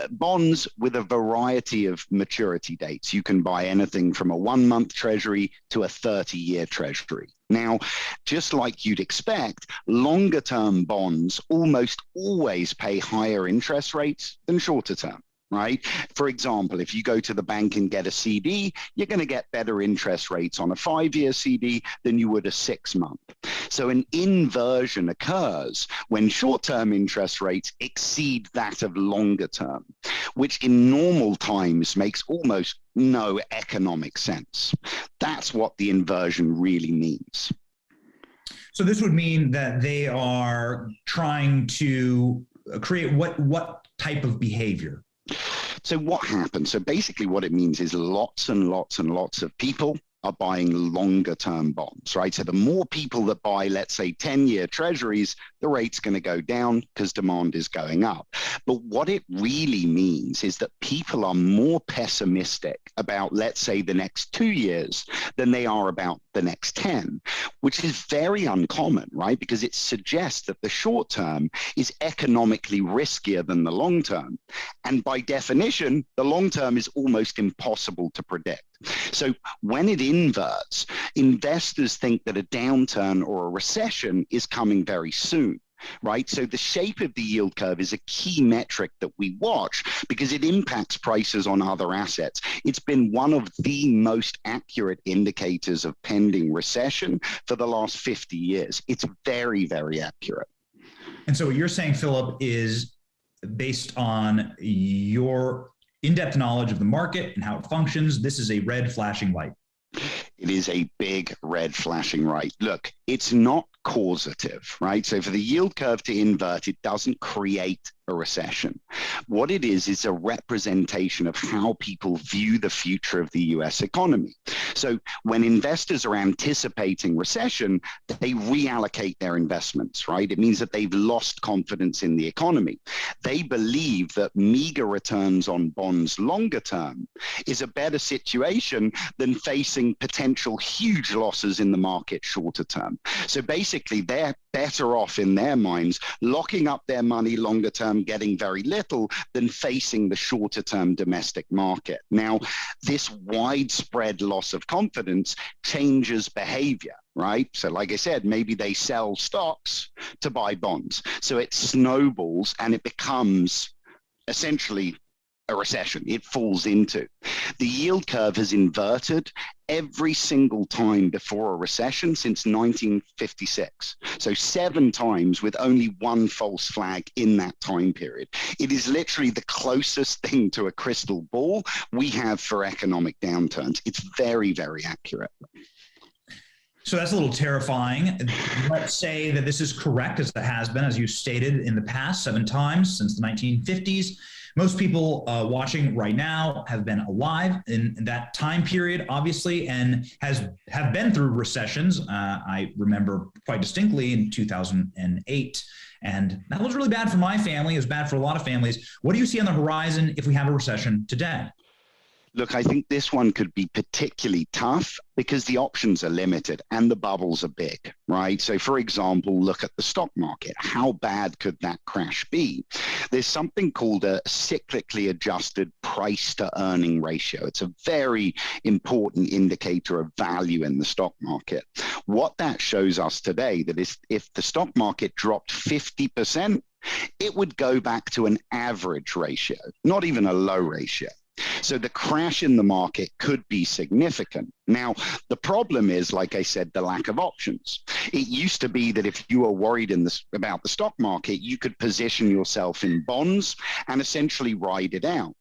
bonds with a variety of maturity dates. You can buy anything from a 1-month Treasury to a 30-year Treasury. Now, just like you'd expect, longer term bonds almost always pay higher interest rates than shorter term, right? For example, if you go to the bank and get a CD, you're going to get better interest rates on a 5-year CD than you would a 6-month. So an inversion occurs when short-term interest rates exceed that of longer term, which in normal times makes almost no economic sense. That's what the inversion really means. So this would mean that they are trying to create what type of behavior? So what happens? So basically what it means is lots and lots and lots of people are buying longer term bonds, right? So the more people that buy, let's say 10-year treasuries, the rate's going to go down because demand is going up. But what it really means is that people are more pessimistic about, let's say, the next 2 years than they are about the next 10, which is very uncommon, right? Because it suggests that the short term is economically riskier than the long term. And by definition, the long term is almost impossible to predict. So when it inverts, investors think that a downturn or a recession is coming very soon, right? So the shape of the yield curve is a key metric that we watch because it impacts prices on other assets. It's been one of the most accurate indicators of pending recession for the last 50 years. It's very, very accurate. And so what you're saying, Phillip, is based on your in-depth knowledge of the market and how it functions, this is a red flashing light. It is a big red flashing light. Look, it's not causative, right? So for the yield curve to invert, it doesn't create a recession. What it is a representation of how people view the future of the US economy. So when investors are anticipating recession, they reallocate their investments, right? It means that they've lost confidence in the economy. They believe that meager returns on bonds longer term is a better situation than facing potential huge losses in the market shorter term. So basically, they're better off in their minds locking up their money longer term, getting very little, than facing the shorter term domestic market. Now, this widespread loss of confidence changes behavior, right? So like I said, maybe they sell stocks to buy bonds. So it snowballs and it becomes essentially a recession. It falls into. The yield curve has inverted every single time before a recession since 1956. So 7 times with only one false flag in that time period. It is literally the closest thing to a crystal ball we have for economic downturns. It's very, very accurate. So that's a little terrifying. Let's say that this is correct, as it has been, as you stated in the past, 7 times since the 1950s. Most people watching right now have been alive in that time period, obviously, and have been through recessions. I remember quite distinctly in 2008, and that was really bad for my family. It was bad for a lot of families. What do you see on the horizon if we have a recession today? Look, I think this one could be particularly tough because the options are limited and the bubbles are big, right? So for example, look at the stock market. How bad could that crash be? There's something called a cyclically adjusted price to earning ratio. It's a very important indicator of value in the stock market. What that shows us today, that is, if the stock market dropped 50%, it would go back to an average ratio, not even a low ratio. So the crash in the market could be significant. Now, the problem is, like I said, the lack of options. It used to be that if you were worried about the stock market, you could position yourself in bonds and essentially ride it out.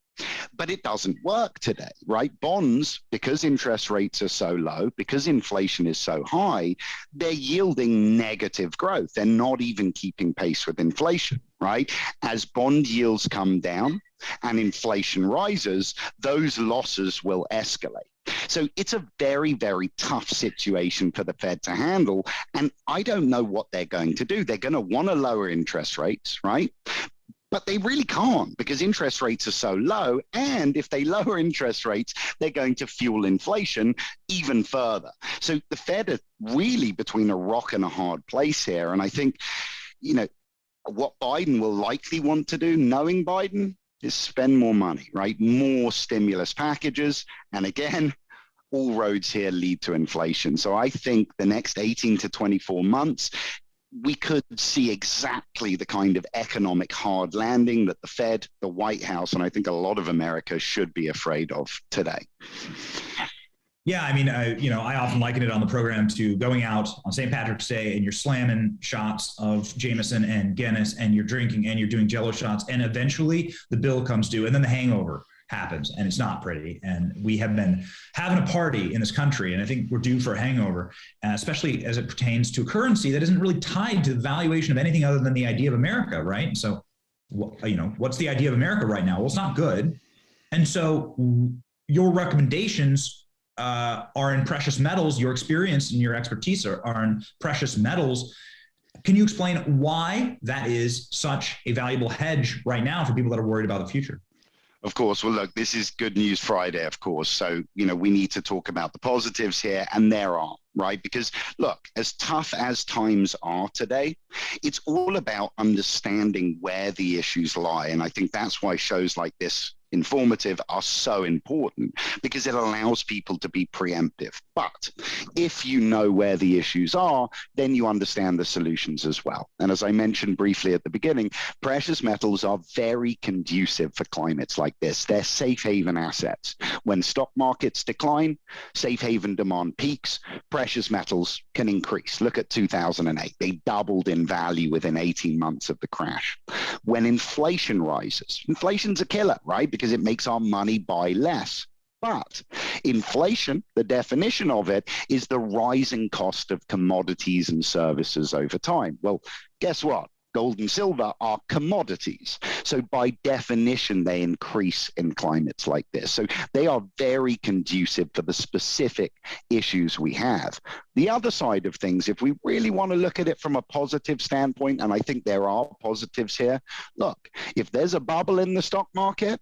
But it doesn't work today, right? Bonds, because interest rates are so low, because inflation is so high, they're yielding negative growth. They're not even keeping pace with inflation, right? As bond yields come down and inflation rises, those losses will escalate. So it's a very, very tough situation for the Fed to handle. And I don't know what they're going to do. They're going to want to lower interest rates, right? But they really can't because interest rates are so low. And if they lower interest rates, they're going to fuel inflation even further. So the Fed are really between a rock and a hard place here. And I think, what Biden will likely want to do, knowing Biden, is spend more money, right? More stimulus packages. And again, all roads here lead to inflation. So I think the next 18 to 24 months, we could see exactly the kind of economic hard landing that the Fed, the White House, and I think a lot of America should be afraid of today. Yeah, I mean, I often liken it on the program to going out on St. Patrick's Day and you're slamming shots of Jameson and Guinness and you're drinking and you're doing Jello shots, and eventually the bill comes due and then the hangover happens and it's not pretty. And we have been having a party in this country, and I think we're due for a hangover, especially as it pertains to a currency that isn't really tied to the valuation of anything other than the idea of America, right? And so, what's the idea of America right now? Well, it's not good. And so your recommendations are in precious metals. Your experience and your expertise are in precious metals. Can you explain why that is such a valuable hedge right now for people that are worried about the future? Of course. Well, look, this is Good News Friday, of course. So, we need to talk about the positives here, and there are, right? Because look, as tough as times are today, it's all about understanding where the issues lie. And I think that's why shows like this, Informative, are so important, because it allows people to be preemptive. But if you know where the issues are, then you understand the solutions as well. And as I mentioned briefly at the beginning, precious metals are very conducive for climates like this. They're safe haven assets. When stock markets decline, safe haven demand peaks, precious metals can increase. Look at 2008. They doubled in value within 18 months of the crash. When inflation rises, inflation's a killer, right? Because it makes our money buy less. But inflation, the definition of it, is the rising cost of commodities and services over time. Well, guess what? Gold and silver are commodities. So by definition, they increase in climates like this. So they are very conducive for the specific issues we have. The other side of things, if we really want to look at it from a positive standpoint, and I think there are positives here, look, if there's a bubble in the stock market,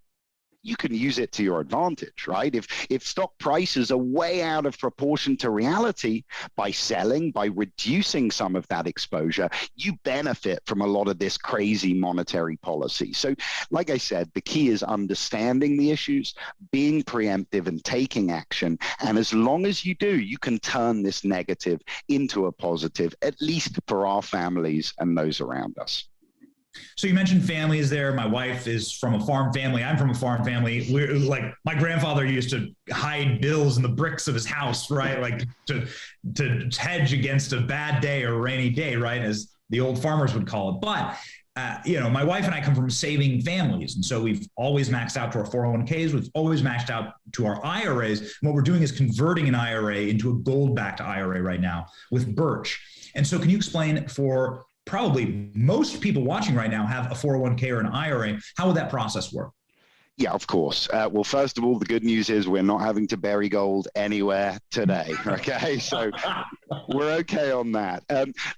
you can use it to your advantage, right? If stock prices are way out of proportion to reality, by selling, by reducing some of that exposure, you benefit from a lot of this crazy monetary policy. So like I said, the key is understanding the issues, being preemptive and taking action. And as long as you do, you can turn this negative into a positive, at least for our families and those around us. So you mentioned families there. My wife is from a farm family. I'm from a farm family. We're like, my grandfather used to hide bills in the bricks of his house, right? Like to hedge against a bad day or a rainy day, right? As the old farmers would call it. But, my wife and I come from saving families. And so we've always maxed out to our 401ks. We've always maxed out to our IRAs. And what we're doing is converting an IRA into a gold-backed IRA right now with Birch. And so can you explain, for probably most people watching right now have a 401k or an IRA, how would that process work? Yeah, of course. Well, first of all, the good news is we're not having to bury gold anywhere today. Okay, so we're okay on that.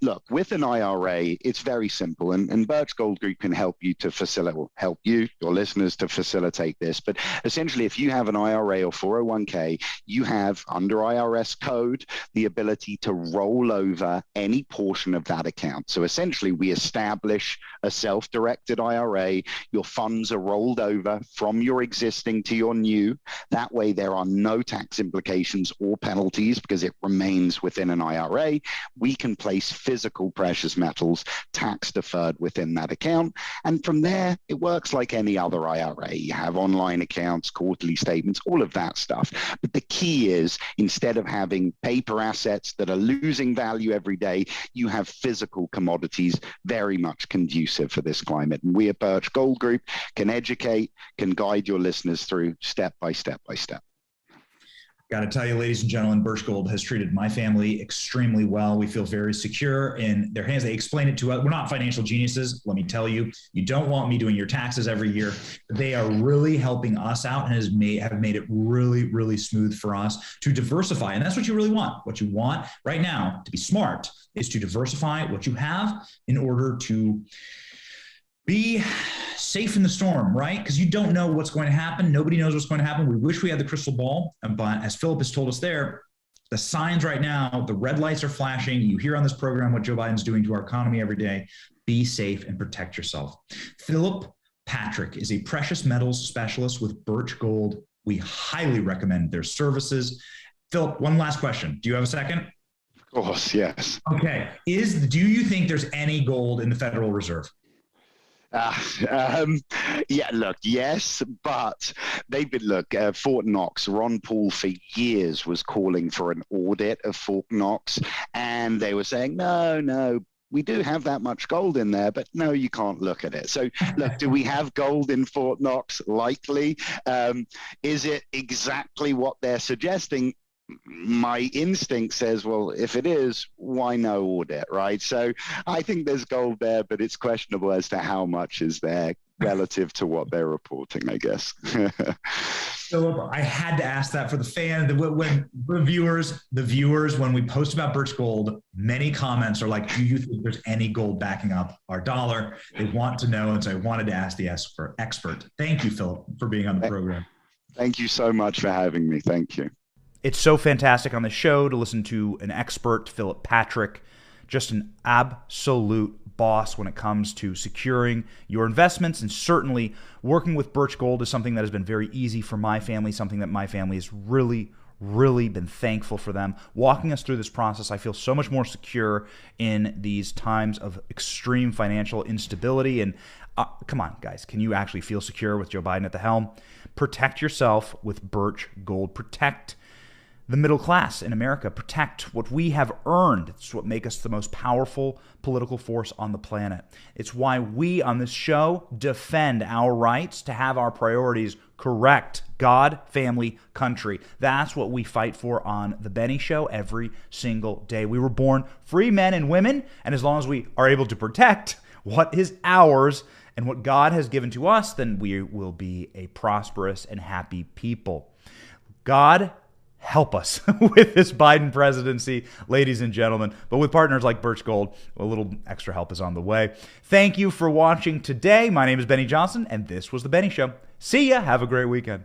Look, with an IRA, it's very simple, and Birch Gold Group can help you to facilitate, help you, your listeners, to facilitate this. But essentially, if you have an IRA or 401k, you have, under IRS code, the ability to roll over any portion of that account. So essentially, we establish a self-directed IRA. Your funds are rolled over from your existing to your new. That way there are no tax implications or penalties because it remains within an IRA. We can place physical precious metals tax deferred within that account. And from there, it works like any other IRA. You have online accounts, quarterly statements, all of that stuff. But the key is, instead of having paper assets that are losing value every day, you have physical commodities, very much conducive for this climate. And we at Birch Gold Group can educate, can guide your listeners through step by step by step. Got to tell you, ladies and gentlemen, Birch Gold has treated my family extremely well. We feel very secure in their hands. They explain it to us. We're not financial geniuses. Let me tell you, you don't want me doing your taxes every year. They are really helping us out and have made it really, really smooth for us to diversify. And that's what you really want. What you want right now, to be smart, is to diversify what you have in order to be safe in the storm, right? Because you don't know what's going to happen. Nobody knows what's going to happen. We wish we had the crystal ball, but as Phillip has told us there, the signs right now, the red lights are flashing. You hear on this program what Joe Biden's doing to our economy every day. Be safe and protect yourself. Phillip Patrick is a precious metals specialist with Birch Gold. We highly recommend their services. Phillip, one last question. Do you have a second? Of course, yes. Okay. Do you think there's any gold in the Federal Reserve? Yeah, look, yes, but they've been, Fort Knox, Ron Paul for years was calling for an audit of Fort Knox, and they were saying, no, we do have that much gold in there, but no, you can't look at it. So look, do we have gold in Fort Knox? Likely. Is it exactly what they're suggesting? My instinct says, well, if it is, why no audit, right? So I think there's gold there, but it's questionable as to how much is there relative to what they're reporting, I guess. Phillip, I had to ask that for the fan. When the viewers, when we post about Birch Gold, many comments are like, do you think there's any gold backing up our dollar? They want to know, and so I wanted to ask the expert. Thank you, Phillip, for being on the program. Thank you so much for having me. Thank you. It's so fantastic on the show to listen to an expert, Phillip Patrick, just an absolute boss when it comes to securing your investments, and certainly working with Birch Gold is something that has been very easy for my family, something that my family has really been thankful for them. Walking us through this process, I feel so much more secure in these times of extreme financial instability. And come on, guys, can you actually feel secure with Joe Biden at the helm? Protect yourself with Birch Gold. Protect the middle class in America. Protect what we have earned. It's what makes us the most powerful political force on the planet. It's why we on this show defend our rights to have our priorities correct. God, family, country. That's what we fight for on The Benny Show every single day. We were born free men and women, and as long as we are able to protect what is ours and what God has given to us, then we will be a prosperous and happy people. God help us with this Biden presidency, ladies and gentlemen. But with partners like Birch Gold, a little extra help is on the way. Thank you for watching today. My name is Benny Johnson, and this was The Benny Show. See ya. Have a great weekend.